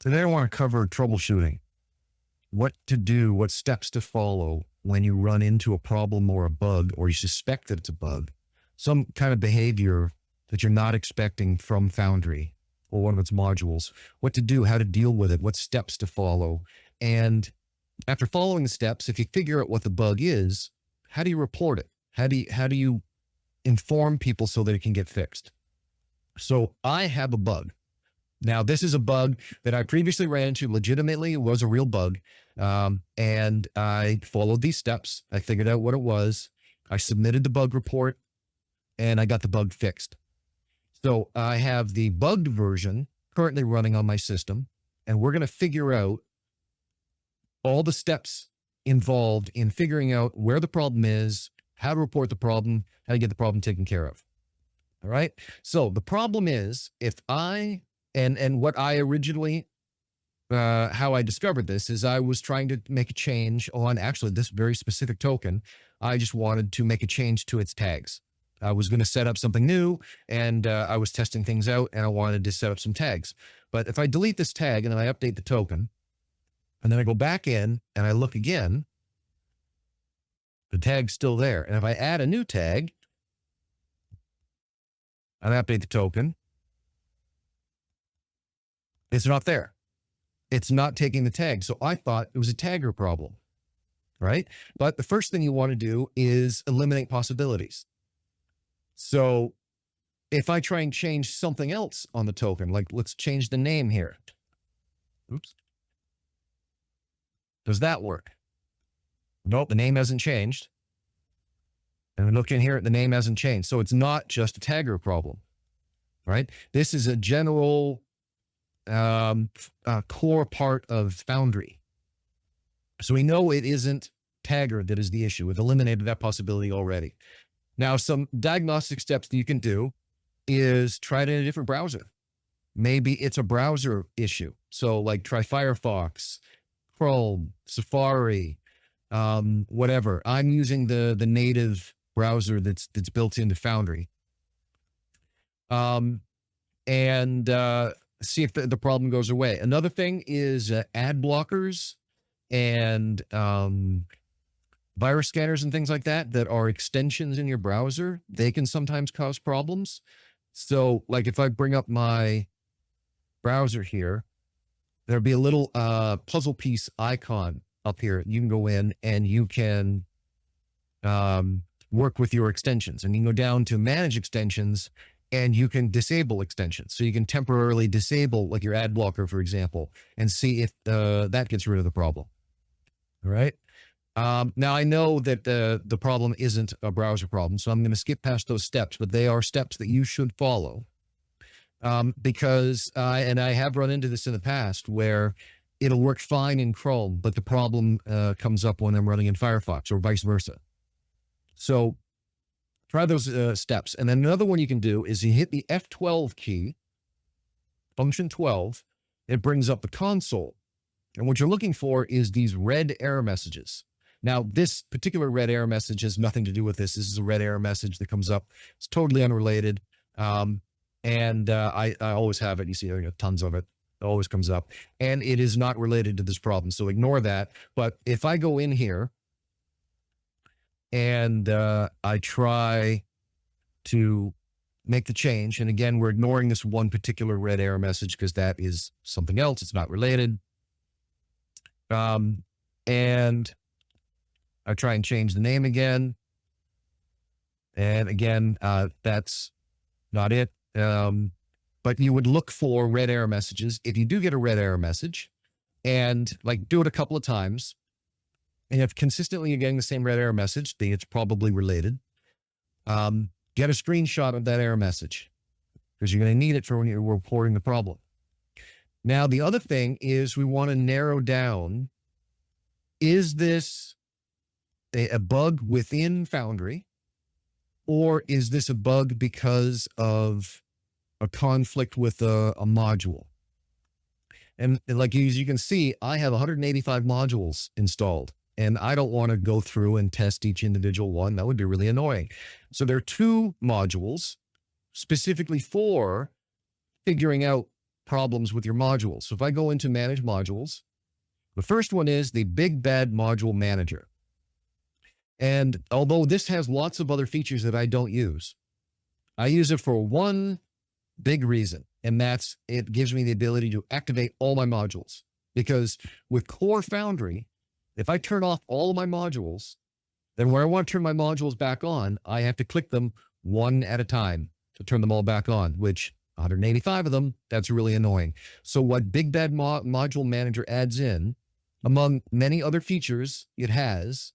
Today I want to cover troubleshooting, what to do, what steps to follow when you run into a problem or a bug, or you suspect that it's a bug, some kind of behavior that you're not expecting from Foundry or one of its modules, what to do, how to deal with it, what steps to follow. And after following the steps, if you figure out what the bug is, how do you report it? How do you inform people so that it can get fixed? So I have a bug. Now, this is a bug that I previously ran into. Legitimately, it was a real bug. And I followed these steps. I figured out what it was. I submitted the bug report and I got the bug fixed. So I have the bugged version currently running on my system, and we're going to figure out all the steps involved in figuring out where the problem is, how to report the problem, how to get the problem taken care of. All right. So the problem is, if I and what I originally, how I discovered this is I was trying to make a change on actually this very specific token. I just wanted to make a change to its tags. I was going to set up something new, and I was testing things out, and I wanted to set up some tags. But if I delete this tag and then I update the token, and then I go back in and I look again, the tag's still there. And if I add a new tag and I update the token, it's not there. It's not taking the tag. So I thought it was a tagger problem, right? But the first thing you want to do is eliminate possibilities. So if I try and change something else on the token, like let's change the name here. Oops. Does that work? Nope, the name hasn't changed. And we look in here, the name hasn't changed. So it's not just a tagger problem, right? This is a general core part of Foundry. So we know it isn't tagger that is the issue. We've eliminated that possibility already. Now, some diagnostic steps that you can do is try it in a different browser. Maybe it's a browser issue. So like try Firefox, Chrome, Safari, whatever. I'm using the native browser that's built into Foundry. And see if the problem goes away. Another thing is ad blockers and virus scanners and things like that are extensions in your browser. They can sometimes cause problems. So like if I bring up my browser here, there'll be a little puzzle piece icon up here. You can go in and you can work with your extensions, and you can go down to manage extensions and you can disable extensions. So you can temporarily disable like your ad blocker, for example, and see if that gets rid of the problem. All right. Now I know that the problem isn't a browser problem, so I'm going to skip past those steps, but they are steps that you should follow. Because I have run into this in the past where it'll work fine in Chrome, but the problem comes up when I'm running in Firefox or vice versa. So try those steps. And then another one you can do is you hit the F12 key, function 12, it brings up the console. And what you're looking for is these red error messages. Now, this particular red error message has nothing to do with this. This is a red error message that comes up. It's totally unrelated. I always have it. You see, tons of it. It always comes up. And it is not related to this problem. So ignore that. But if I go in here and I try to make the change, and again, we're ignoring this one particular red error message because that is something else. It's not related. And I try and change the name again. And again, that's not it. But you would look for red error messages. If you do get a red error message, and like do it a couple of times, and if consistently you're getting the same red error message, then it's probably related. Get a screenshot of that error message because you're going to need it for when you're reporting the problem. Now, the other thing is we want to narrow down, is this a bug within Foundry, or is this a bug because of a conflict with a module? And like as you can see, I have 185 modules installed, and I don't want to go through and test each individual one. That would be really annoying. So there are two modules specifically for figuring out problems with your modules. So if I go into manage modules, the first one is the Big Bad Module Manager. And although this has lots of other features that I don't use, I use it for one big reason, and that's it gives me the ability to activate all my modules. Because with Core Foundry, if I turn off all of my modules, then when I want to turn my modules back on, I have to click them one at a time to turn them all back on, which 185 of them, that's really annoying. So what Big Bad Module Manager adds in, among many other features it has,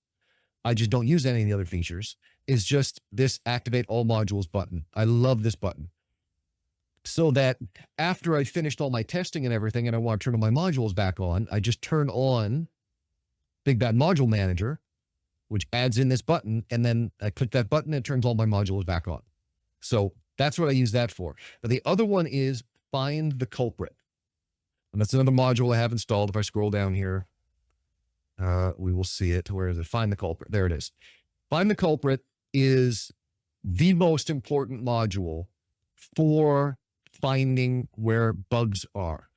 I just don't use any of the other features, is just this activate all modules button. I love this button. So that after I finished all my testing and everything and I want to turn all my modules back on, I just turn on Big Bad Module Manager, which adds in this button, and then I click that button and it turns all my modules back on. So that's what I use that for. But the other one is Find the Culprit. And that's another module I have installed. If I scroll down here, we will see it. Where is it? Find the Culprit. There it is. Find the Culprit is the most important module for finding where bugs are,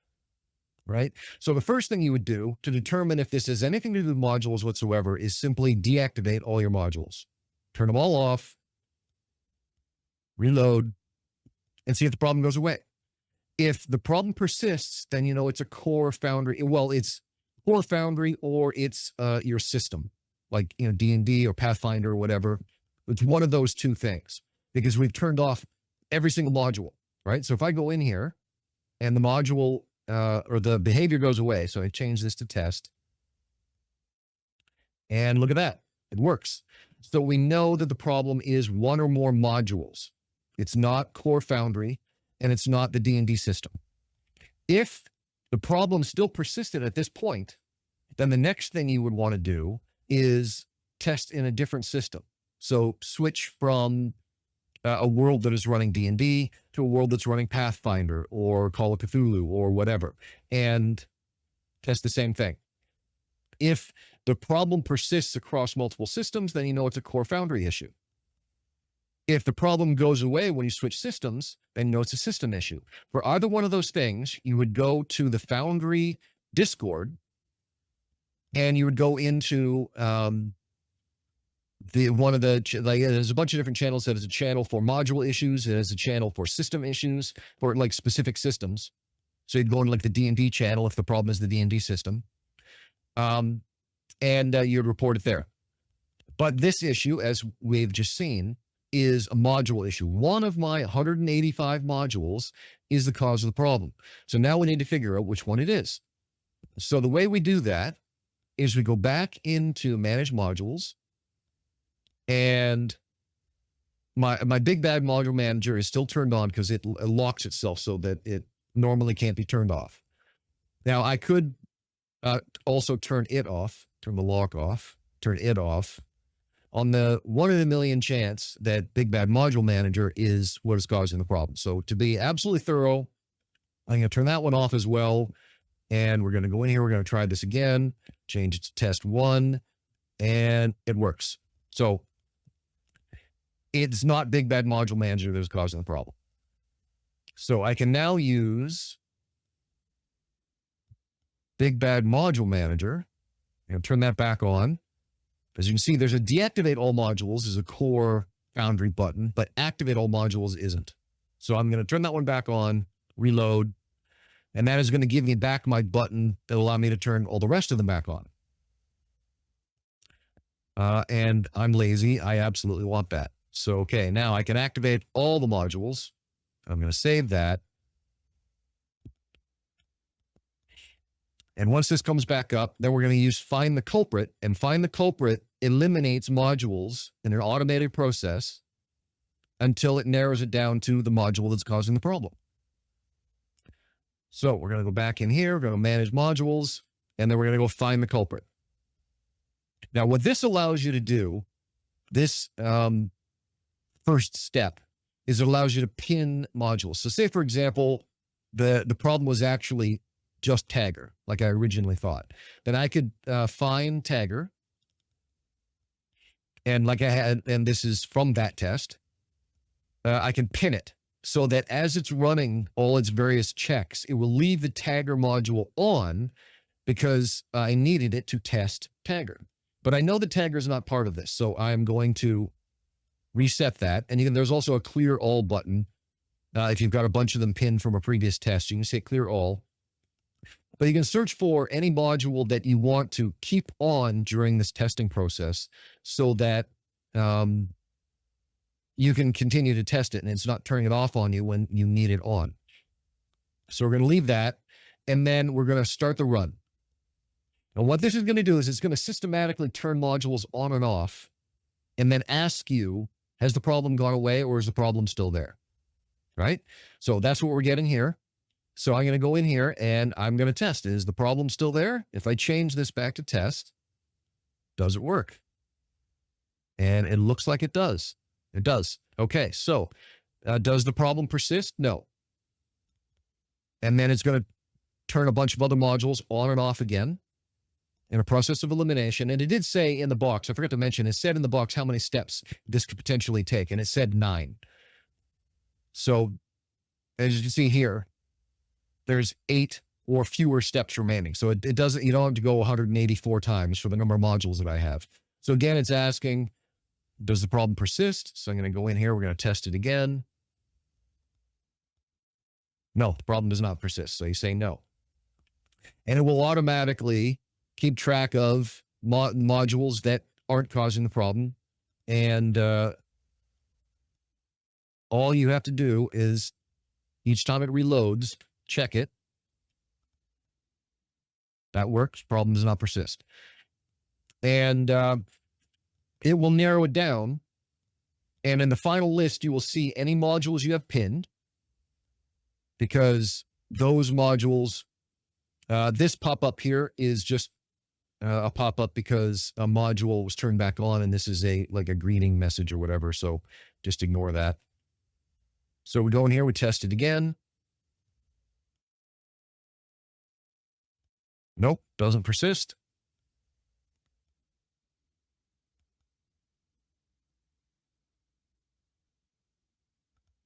right? So the first thing you would do to determine if this has anything to do with modules whatsoever is simply deactivate all your modules. Turn them all off, reload, and see if the problem goes away. If the problem persists, then you know it's a Core Foundry. Well, it's Core Foundry or it's your system, like D&D or Pathfinder or whatever. It's one of those two things because we've turned off every single module, right? So if I go in here and the module or the behavior goes away, so I change this to test, and look at that, it works. So we know that the problem is one or more modules. It's not Core Foundry, and it's not the D&D system. If the problem still persisted at this point, then the next thing you would want to do is test in a different system. So switch from a world that is running D&D to a world that's running Pathfinder or Call of Cthulhu or whatever, and test the same thing. If the problem persists across multiple systems, then you know it's a Core Foundry issue. If the problem goes away when you switch systems, then you know it's a system issue. For either one of those things, you would go to the Foundry Discord and you would go into there's a bunch of different channels. There's a channel for module issues. There's a channel for system issues for like specific systems. So you'd go into like the D&D channel if the problem is the D&D system. And you'd report it there. But this issue, as we've just seen, is a module issue. One of my 185 modules is the cause of the problem. So now we need to figure out which one it is. So the way we do that is we go back into Manage Modules, and my Big Bad Module Manager is still turned on because it locks itself so that it normally can't be turned off. Now I could also turn it off, turn the lock off, turn it off, on the 1 in a million chance that Big Bad Module Manager is what is causing the problem. So to be absolutely thorough, I'm going to turn that one off as well. And we're going to go in here. We're going to try this again, change it to test 1, and it works. So it's not Big Bad Module Manager that is causing the problem. So I can now use Big Bad Module Manager and turn that back on. As you can see, there's a deactivate all modules is a Core Foundry button, but activate all modules isn't. So I'm going to turn that one back on, reload, and that is going to give me back my button that will allow me to turn all the rest of them back on. And I'm lazy. I absolutely want that. So, okay, now I can activate all the modules. I'm going to save that. And once this comes back up, then we're going to use Find the Culprit, and Find the Culprit eliminates modules in an automated process until it narrows it down to the module that's causing the problem. So we're going to go back in here, we're going to manage modules, and then we're going to go find the culprit. Now, what this allows you to do, this first step, is it allows you to pin modules. So say, for example, the problem was actually just Tagger, like I originally thought. Then I could find Tagger, and like I had, and this is from that test, I can pin it. so that as it's running all its various checks, it will leave the tagger module on because I needed it to test tagger. But I know the tagger is not part of this, so I'm going to reset that. And there's also a clear all button. If you've got a bunch of them pinned from a previous test, you can say clear all. But you can search for any module that you want to keep on during this testing process so that you can continue to test it and it's not turning it off on you when you need it on. So we're going to leave that, and then we're going to start the run. And what this is going to do is it's going to systematically turn modules on and off and then ask you, has the problem gone away or is the problem still there? Right? So that's what we're getting here. So I'm going to go in here and I'm going to test. Is the problem still there? If I change this back to test, does it work? And it looks like it does. It does. Okay, so does the problem persist? No. And then it's going to turn a bunch of other modules on and off again in a process of elimination. And it did say in the box, I forgot to mention, it said in the box how many steps this could potentially take, and it said 9. So as you can see here, there's 8 or fewer steps remaining. So it doesn't, you don't have to go 184 times for the number of modules that I have. So again, it's asking, does the problem persist? So I'm going to go in here. We're going to test it again. No, the problem does not persist. So you say no. And it will automatically keep track of modules that aren't causing the problem. And all you have to do is each time it reloads, check it. That works. Problem does not persist. And it will narrow it down. And in the final list, you will see any modules you have pinned, because those modules, this pop-up here is just a pop-up because a module was turned back on, and this is like a greeting message or whatever. So just ignore that. So we go in here, we test it again. Nope, doesn't persist.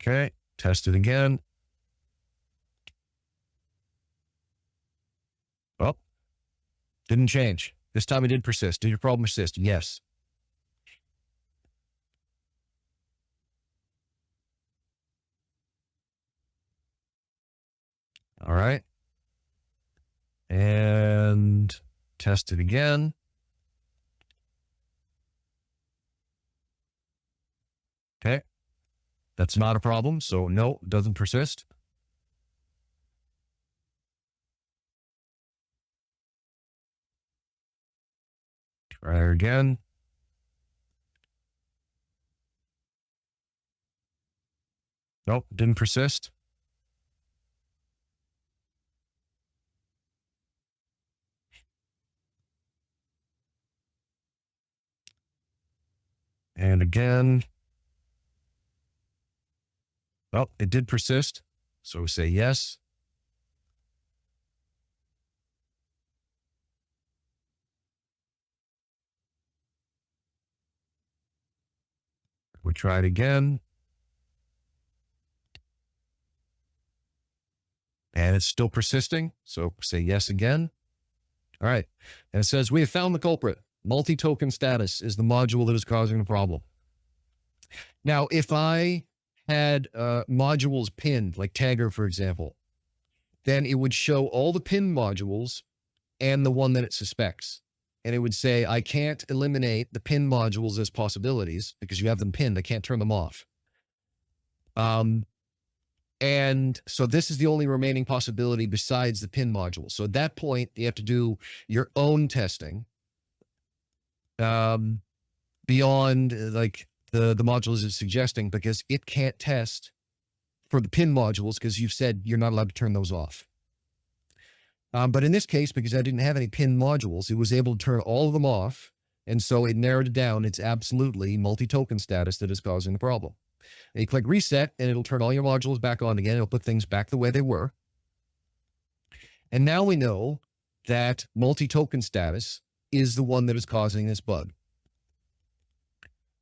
Okay, test it again. Well, didn't change. This time it did persist. Did your problem persist? Yes. All right. And test it again. Okay. That's not a problem. So no, it doesn't persist. Try again. Nope, didn't persist. And again. Well, it did persist. So we say yes. We try it again. And it's still persisting. So say yes again. All right. And it says, we have found the culprit. Multi-token status is the module that is causing the problem. Now, if I had modules pinned, like tagger, for example, then it would show all the pinned modules and the one that it suspects. And it would say, I can't eliminate the pinned modules as possibilities because you have them pinned. I can't turn them off. And so this is the only remaining possibility besides the pin module. So at that point, you have to do your own testing beyond like the modules it's suggesting, because it can't test for the pin modules because you've said you're not allowed to turn those off. But in this case, because I didn't have any pin modules, it was able to turn all of them off. And so it narrowed it down. It's absolutely multi-token status that is causing the problem. And you click reset and it'll turn all your modules back on again. It'll put things back the way they were. And now we know that multi-token status is the one that is causing this bug.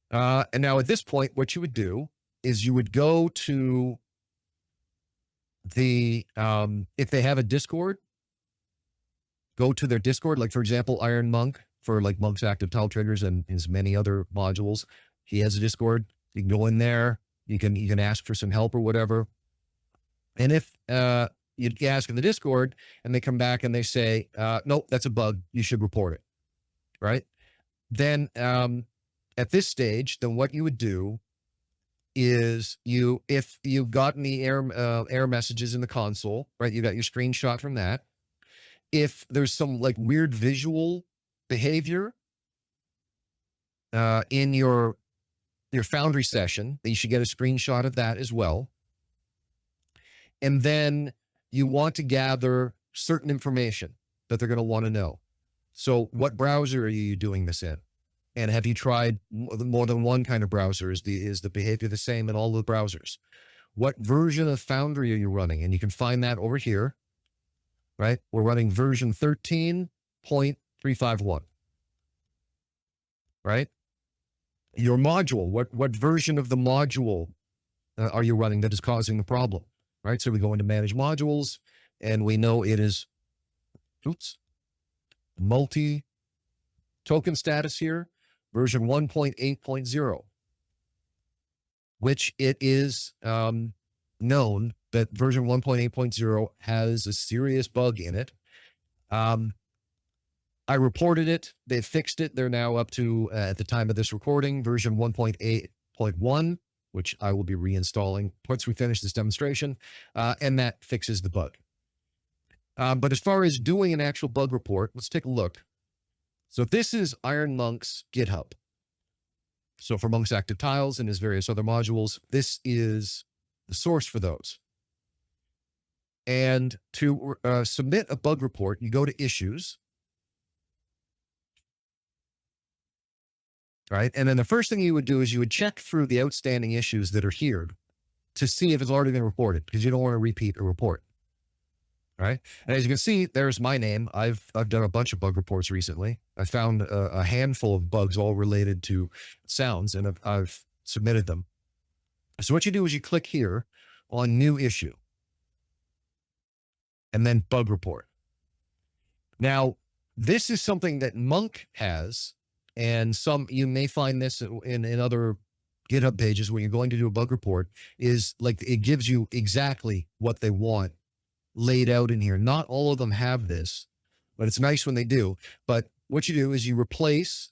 And now at this point, what you would do is you would go to if they have a Discord, go to their Discord. Like for example, Iron Monk for like Monk's active tile triggers and his many other modules. He has a Discord. You can go in there. You can ask for some help or whatever. And if you ask in the Discord and they come back and they say, nope, that's a bug, you should report it, right? Then at this stage, then what you would do is if you've gotten the error messages in the console, right? You got your screenshot from that. If there's some like weird visual behavior in your Foundry session, then you should get a screenshot of that as well. And then you want to gather certain information that they're going to want to know. So what browser are you doing this in? And have you tried more than one kind of browser? Is the behavior the same in all the browsers? What version of Foundry are you running? And you can find that over here, right? We're running version 13.351, right? Your module, what version of the module are you running that is causing the problem, right? So we go into manage modules and we know it is, multi-token status here, version 1.8.0, which it is known that version 1.8.0 has a serious bug in it. I reported it. They fixed it. They're now up to, at the time of this recording, version 1.8.1, which I will be reinstalling once we finish this demonstration, and that fixes the bug. But as far as doing an actual bug report, let's take a look. So this is Iron Monk's GitHub. So for Monk's active tiles and his various other modules, this is the source for those. And to submit a bug report, you go to issues. Right. And then the first thing you would do is you would check through the outstanding issues that are here to see if it's already been reported, because you don't want to repeat a report. Right. And as you can see, there's my name. I've done a bunch of bug reports recently. I found a handful of bugs all related to sounds, and I've submitted them. So what you do is you click here on new issue and then bug report. Now, this is something that Monk has, and you may find this in other GitHub pages when you're going to do a bug report, is like it gives you exactly what they want laid out in here. Not all of them have this, but it's nice when they do. But what you do is you replace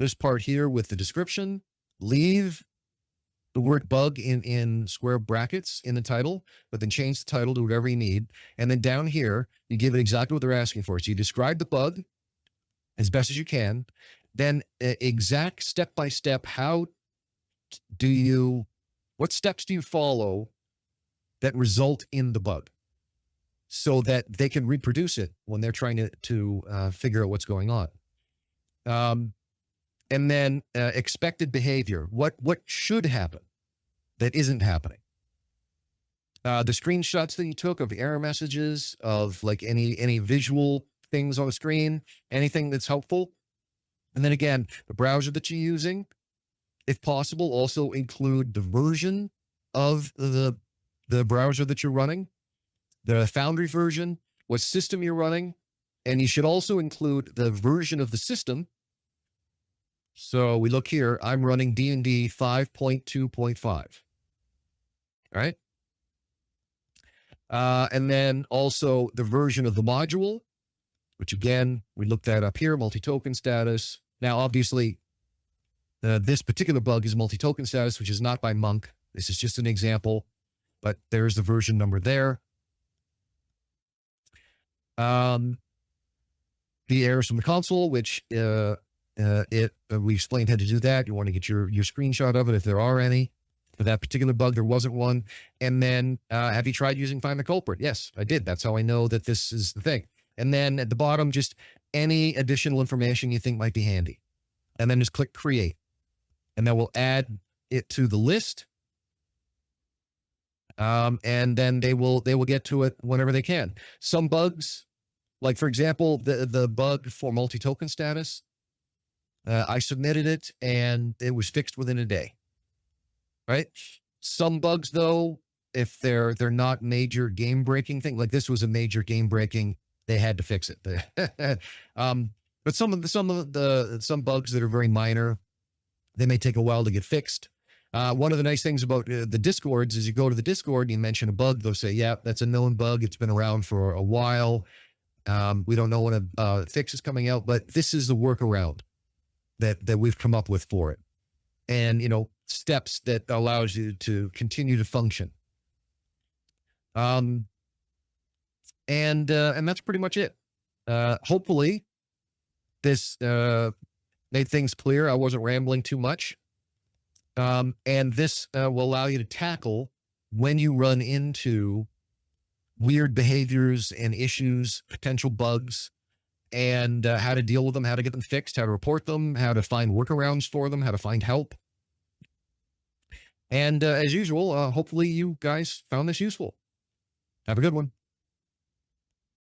this part here with the description, leave the word bug in square brackets in the title, but then change the title to whatever you need. And then down here, you give it exactly what they're asking for. So you describe the bug as best as you can, then exact step-by-step, what steps do you follow that result in the bug so that they can reproduce it when they're trying to figure out what's going on. And then expected behavior, what should happen that isn't happening. The screenshots that you took of error messages, of like any visual things on the screen, anything that's helpful. And then again, the browser that you're using, if possible, also include the version of the browser that you're running, the Foundry version, what system you're running, and you should also include the version of the system. So we look here, I'm running D&D 5.2.5, all right? And then also the version of the module, which again, we looked that up here, multi-token status. Now, obviously, this particular bug is multi-token status, which is not by Monk. This is just an example, but there's the version number there. The errors from the console, which we explained how to do that. You want to get your screenshot of it if there are any. For that particular bug, there wasn't one. And then, have you tried using Find the Culprit? Yes, I did. That's how I know that this is the thing. And then at the bottom, just any additional information you think might be handy. And then just click Create. And then we'll add it to the list. And then they will get to it whenever they can. Some bugs, like for example, the bug for multi-token status, I submitted it and it was fixed within a day, right? Some bugs though, if they're not major game breaking thing, like this was a major game breaking, they had to fix it. But some bugs that are very minor, they may take a while to get fixed. One of the nice things about the Discords is you go to the Discord and you mention a bug, they'll say, yeah, that's a known bug. It's been around for a while. We don't know when a fix is coming out, but this is the workaround that we've come up with for it. And, steps that allows you to continue to function. And that's pretty much it. Hopefully this made things clear. I wasn't rambling too much. And this will allow you to tackle when you run into weird behaviors and issues, potential bugs, and how to deal with them, how to get them fixed, how to report them, how to find workarounds for them, how to find help. And as usual, hopefully you guys found this useful. Have a good one.